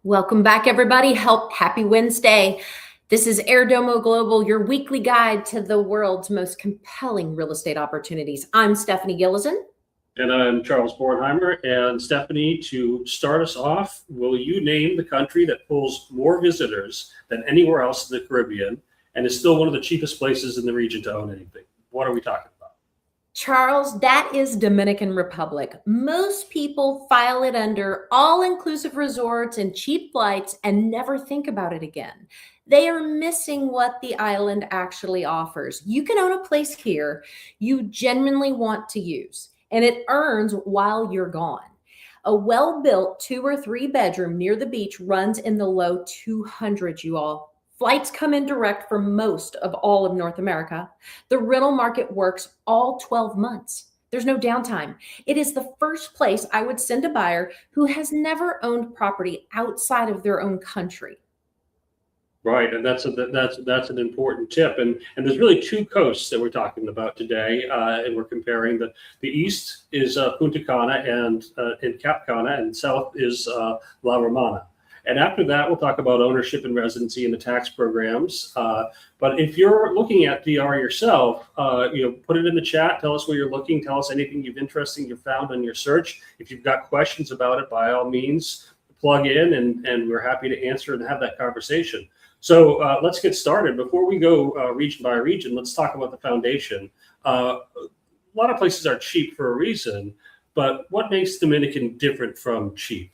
Welcome back, everybody. Happy Wednesday. This is Airdomo Global, your weekly guide to the world's most compelling real estate opportunities. I'm Stephanie Gillison. And I'm Charles Bornheimer. And Stephanie, to start us off, will you name the country that pulls more visitors than anywhere else in the Caribbean and is still one of the cheapest places in the region to own anything? What are we talking about? Charles, that is Dominican Republic. Most people file it under all-inclusive resorts and cheap flights and never think about it again. They are missing what the island actually offers. You can own a place here you genuinely want to use, and it earns while you're gone. A well-built 2 or 3 bedroom near the beach runs in the low 200s, you all. Flights come in direct for most of all of North America. The rental market works all 12 months. There's no downtime. It is the first place I would send a buyer who has never owned property outside of their own country. Right, and that's an important tip. And there's really 2 coasts that we're talking about today, and we're comparing the east is Punta Cana and in Cap Cana, and south is La Romana. And after that, we'll talk about ownership and residency and the tax programs. But if you're looking at DR yourself, put it in the chat. Tell us where you're looking. Tell us anything interesting you found on your search. If you've got questions about it, by all means, plug in, and we're happy to answer and have that conversation. So let's get started. Before we go region by region, let's talk about the foundation. A lot of places are cheap for a reason, but what makes Dominican different from cheap?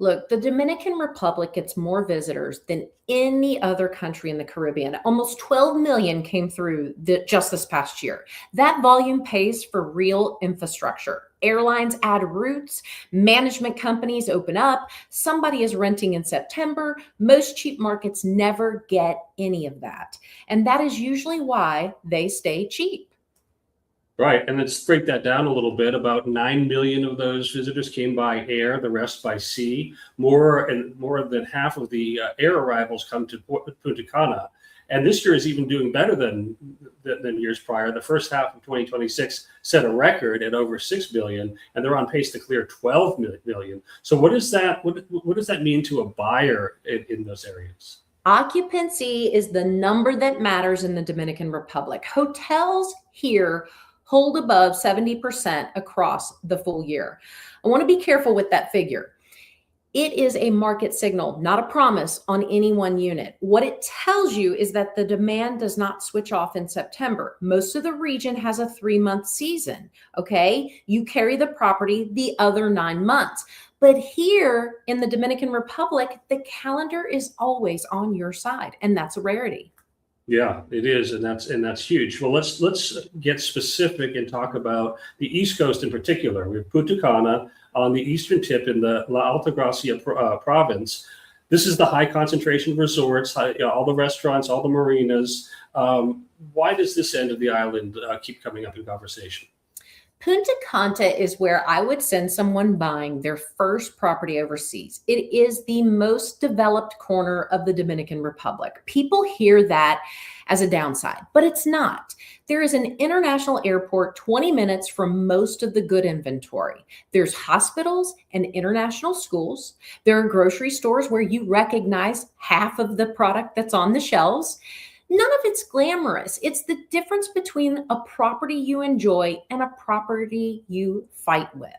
Look, the Dominican Republic gets more visitors than any other country in the Caribbean. Almost 12 million came through just this past year. That volume pays for real infrastructure. Airlines add routes, management companies open up, somebody is renting in September. Most cheap markets never get any of that. And that is usually why they stay cheap. Right, and let's break that down a little bit. About 9 million of those visitors came by air, the rest by sea. More than half of the air arrivals come to Punta Cana, and this year is even doing better than years prior. The first half of 2026 set a record at over 6 million, and they're on pace to clear 12 million. So what does that mean to a buyer in those areas? Occupancy is the number that matters in the Dominican Republic. Hotels here hold above 70% across the full year. I want to be careful with that figure. It is a market signal, not a promise on any one unit. What it tells you is that the demand does not switch off in September. Most of the region has a 3-month season, okay? You carry the property the other 9 months. But here in the Dominican Republic, the calendar is always on your side, and that's a rarity. Yeah, it is, and that's huge. Well, let's get specific and talk about the East Coast in particular. We have Punta Cana on the eastern tip in the La Altagracia province. This is the high concentration of resorts, all the restaurants, all the marinas. Why does this end of the island keep coming up in conversation? Punta Cana is where I would send someone buying their first property overseas. It is the most developed corner of the Dominican Republic. People hear that as a downside, but it's not. There is an international airport 20 minutes from most of the good inventory. There's hospitals and international schools. There are grocery stores where you recognize half of the product that's on the shelves. None of it's glamorous. It's the difference between a property you enjoy and a property you fight with.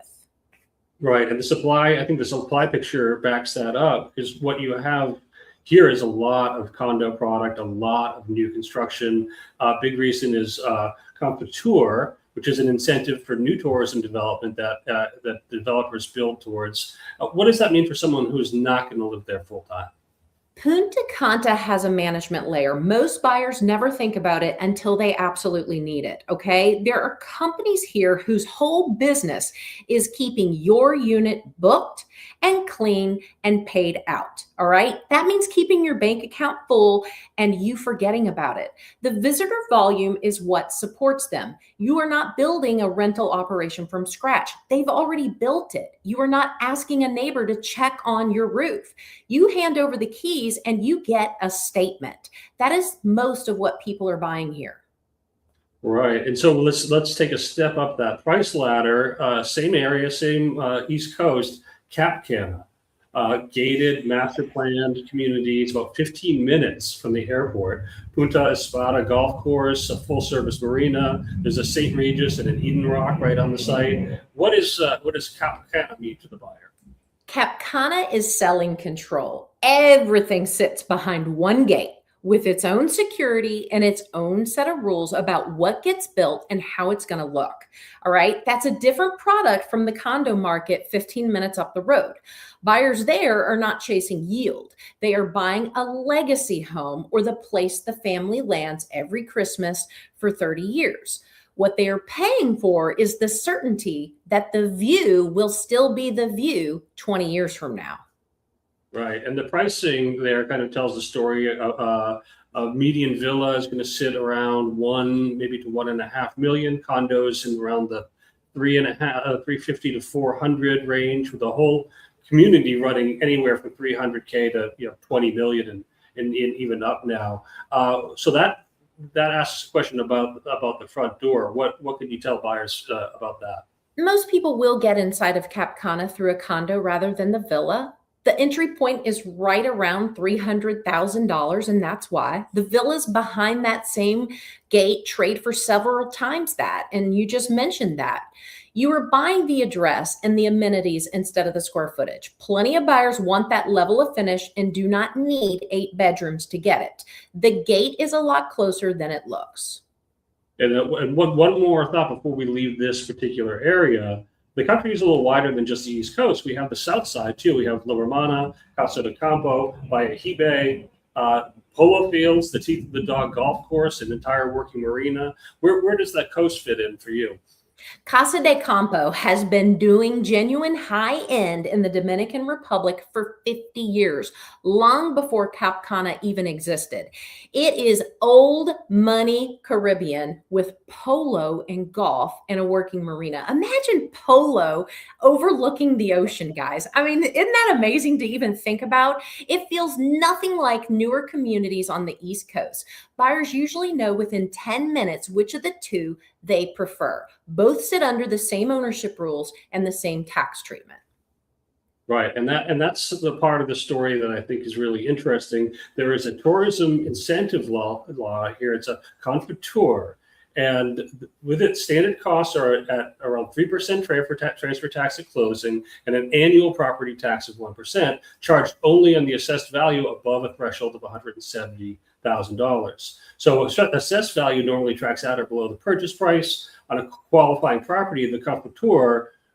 Right, and I think the supply picture backs that up, because what you have here is a lot of condo product, a lot of new construction. Big reason is Comptour, which is an incentive for new tourism development that developers build towards. What does that mean for someone who's not going to live there full time? Punta Cana has a management layer. Most buyers never think about it until they absolutely need it, okay? There are companies here whose whole business is keeping your unit booked and clean and paid out, all right? That means keeping your bank account full and you forgetting about it. The visitor volume is what supports them. You are not building a rental operation from scratch. They've already built it. You are not asking a neighbor to check on your roof. You hand over the keys and you get a statement. That is most of what people are buying here. Right, and so let's take a step up that price ladder. Same area, same East Coast, Cap Cana. gated, master planned community. It's about 15 minutes from the airport. Punta Espada golf course, a full service marina. There's a St. Regis and an Eden Rock right on the site. What does Cap Cana mean to the buyer? Cap Cana is selling control. Everything sits behind one gate with its own security and its own set of rules about what gets built and how it's going to look. All right. That's a different product from the condo market 15 minutes up the road. Buyers there are not chasing yield. They are buying a legacy home or the place the family lands every Christmas for 30 years. What they are paying for is the certainty that the view will still be the view 20 years from now. Right, and the pricing there kind of tells the story. A median villa is going to sit around maybe to 1.5 million. Condos in around the 350 to 400 range, with the whole community running anywhere from 300K to 20 million and even up now. So that asks a question about the front door. What can you tell buyers about that? Most people will get inside of Cap Cana through a condo rather than the villa. The entry point is right around $300,000, and that's why. The villas behind that same gate trade for several times that, and you just mentioned that. You are buying the address and the amenities instead of the square footage. Plenty of buyers want that level of finish and do not need 8 bedrooms to get it. The gate is a lot closer than it looks. And one more thought before we leave this particular area. The country is a little wider than just the East Coast. We have the South Side too. We have La Romana, Casa de Campo, Bayahibe, polo fields, the Teeth of the Dog golf course, an entire working marina. Where does that coast fit in for you? Casa de Campo has been doing genuine high end in the Dominican Republic for 50 years, long before Cap Cana even existed. It is old money Caribbean with polo and golf and a working marina. Imagine polo overlooking the ocean, guys. I mean, isn't that amazing to even think about? It feels nothing like newer communities on the East Coast. Buyers usually know within 10 minutes which of the two they prefer. Both sit under the same ownership rules and the same tax treatment. Right, and that's the part of the story that I think is really interesting. There is a tourism incentive law here. It's a conflict, and with it, standard costs are at around 3% transfer tax at closing, and an annual property tax of 1%, charged only on the assessed value above a threshold of $170,000. So assessed value normally tracks at or below the purchase price. On a qualifying property, the conflict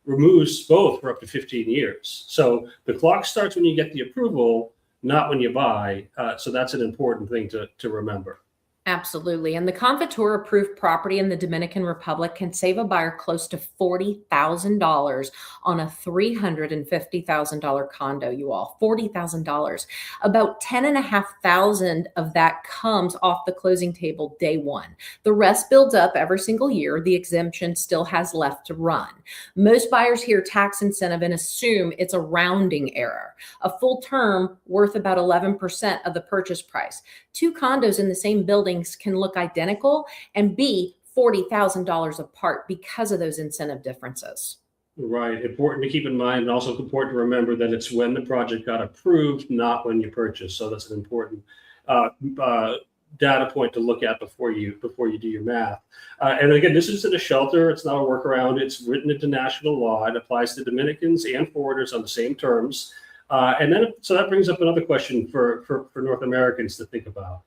removes both for up to 15 years. So the clock starts when you get the approval, not when you buy. So that's an important thing to remember. Absolutely. And the Confiture approved property in the Dominican Republic can save a buyer close to $40,000 on a $350,000 condo, you all. $40,000. About $10,500 of that comes off the closing table day one. The rest builds up every single year. The exemption still has left to run. Most buyers hear tax incentive and assume it's a rounding error. A full term worth about 11% of the purchase price. 2 condos in the same building can look identical and be $40,000 apart because of those incentive differences. Right. Important to keep in mind, and also important to remember that it's when the project got approved, not when you purchased. So that's an important data point to look at before you do your math. And again, this isn't a shelter. It's not a workaround. It's written into national law. It applies to Dominicans and foreigners on the same terms. So that brings up another question for North Americans to think about.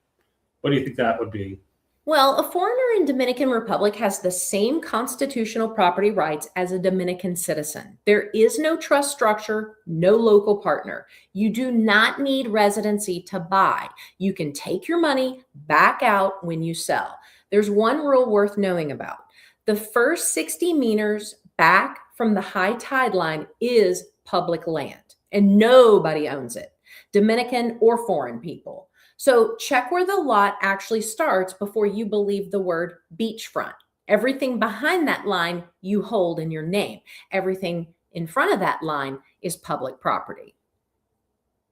What do you think that would be? Well, a foreigner in Dominican Republic has the same constitutional property rights as a Dominican citizen. There is no trust structure, no local partner. You do not need residency to buy. You can take your money back out when you sell. There's one rule worth knowing about. The first 60 meters back from the high tide line is public land, and nobody owns it, Dominican or foreign people. So check where the lot actually starts before you believe the word beachfront. Everything behind that line you hold in your name. Everything in front of that line is public property.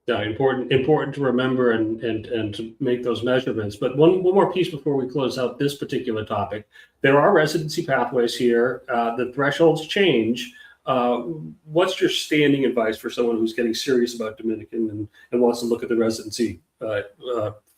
Yeah, important to remember and to make those measurements. But one more piece before we close out this particular topic. There are residency pathways here. The thresholds change. What's your standing advice for someone who's getting serious about Dominican and wants to look at the residency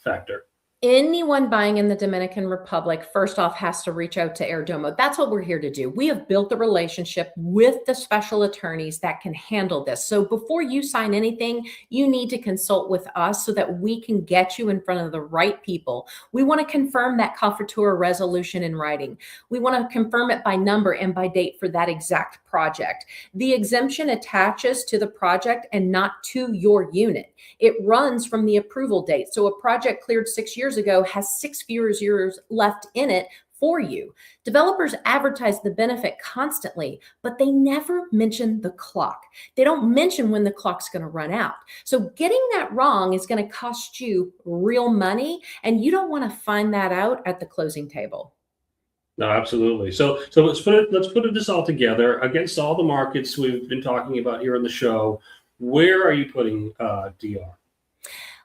factor? Anyone buying in the Dominican Republic, first off, has to reach out to Airdomo. That's what we're here to do. We have built the relationship with the special attorneys that can handle this. So before you sign anything, you need to consult with us so that we can get you in front of the right people. We want to confirm that Coffertura resolution in writing. We want to confirm it by number and by date for that exact project. The exemption attaches to the project and not to your unit. It runs from the approval date. So a project cleared 6 years ago has 6 fewer years left in it for you. Developers advertise the benefit constantly, but they never mention the clock. They don't mention when the clock's going to run out. So getting that wrong is going to cost you real money, and you don't want to find that out at the closing table. No, absolutely. So let's put this all together against all the markets we've been talking about here on the show. Where are you putting DR?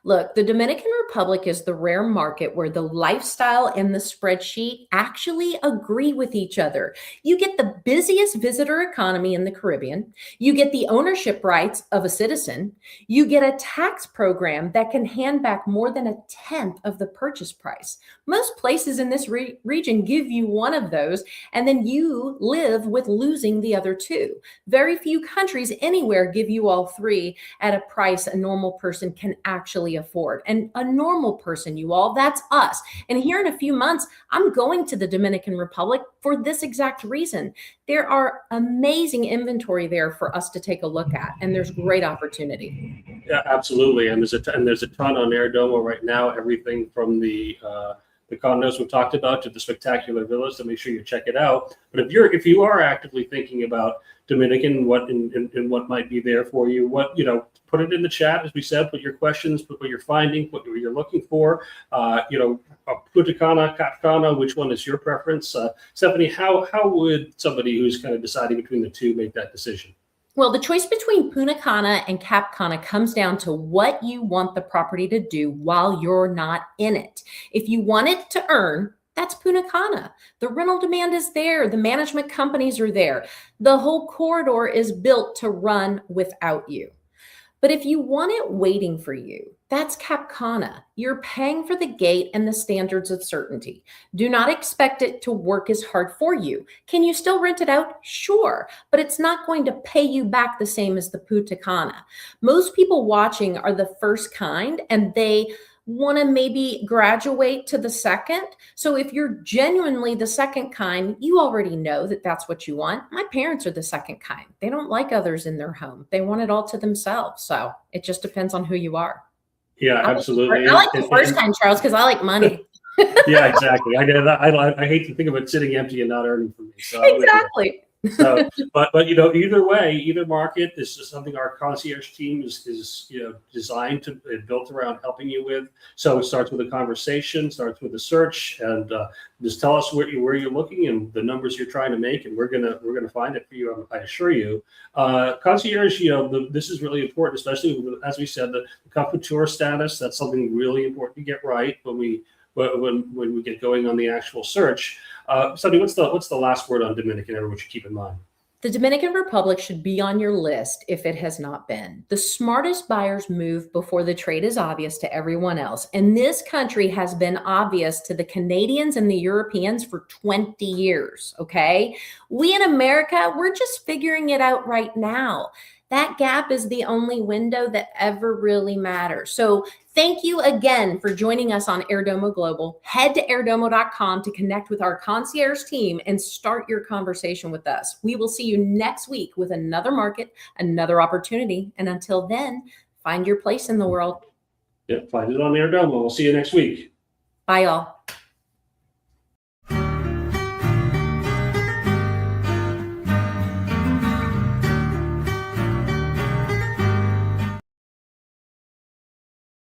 Look, the Dominican Republic is the rare market where the lifestyle and the spreadsheet actually agree with each other. You get the busiest visitor economy in the Caribbean. You get the ownership rights of a citizen. You get a tax program that can hand back more than 1/10 of the purchase price. Most places in this region give you one of those, and then you live with losing the other two. Very few countries anywhere give you all three at a price a normal person can actually afford. And a normal person, you all, that's us. And here in a few months, I'm going to the Dominican Republic for this exact reason. There are amazing inventory there for us to take a look at, and there's great opportunity. Yeah, absolutely. And there's a ton on Airdomo right now. Everything from the condos we've talked about to the spectacular villas. So make sure you check it out. But if you are actively thinking about Dominican, and what might be there for you, put it in the chat, as we said. Put your questions, put what you're finding, what you're looking for. Punta Cana, Cap Cana, which one is your preference? Stephanie, how would somebody who's kind of deciding between the two make that decision? Well, the choice between Punta Cana and Cap Cana comes down to what you want the property to do while you're not in it. If you want it to earn, that's Punta Cana. The rental demand is there. The management companies are there. The whole corridor is built to run without you. But if you want it waiting for you, that's Cap Cana. You're paying for the gate and the standards of certainty. Do not expect it to work as hard for you. Can you still rent it out? Sure, but it's not going to pay you back the same as the Punta Cana. Most people watching are the first kind, and they want to maybe graduate to the second. So if you're genuinely the second kind, you already know that that's what you want. My parents are the second kind. They don't like others in their home. They want it all to themselves. So it just depends on who you are. Yeah, absolutely. I like the first kind, Charles, because I like money. Yeah, exactly. I hate to think of it sitting empty and not earning for me. So exactly. So, but either way, either market, this is something our concierge team is designed to built around helping you with. So it starts with a conversation, starts with a search, and just tell us where you're looking and the numbers you're trying to make, and we're gonna find it for you. I assure you. Concierge, this is really important, especially as we said, the Coffertura status. That's something really important to get right when we get going on the actual search. Sonny, what's the last word on Dominican? Everyone should keep in mind. The Dominican Republic should be on your list if it has not been. The smartest buyers move before the trade is obvious to everyone else. And this country has been obvious to the Canadians and the Europeans for 20 years, okay? We in America, we're just figuring it out right now. That gap is the only window that ever really matters. So thank you again for joining us on Airdomo Global. Head to airdomo.com to connect with our concierge team and start your conversation with us. We will see you next week with another market, another opportunity. And until then, find your place in the world. Yeah, find it on Airdomo. We'll see you next week. Bye, y'all.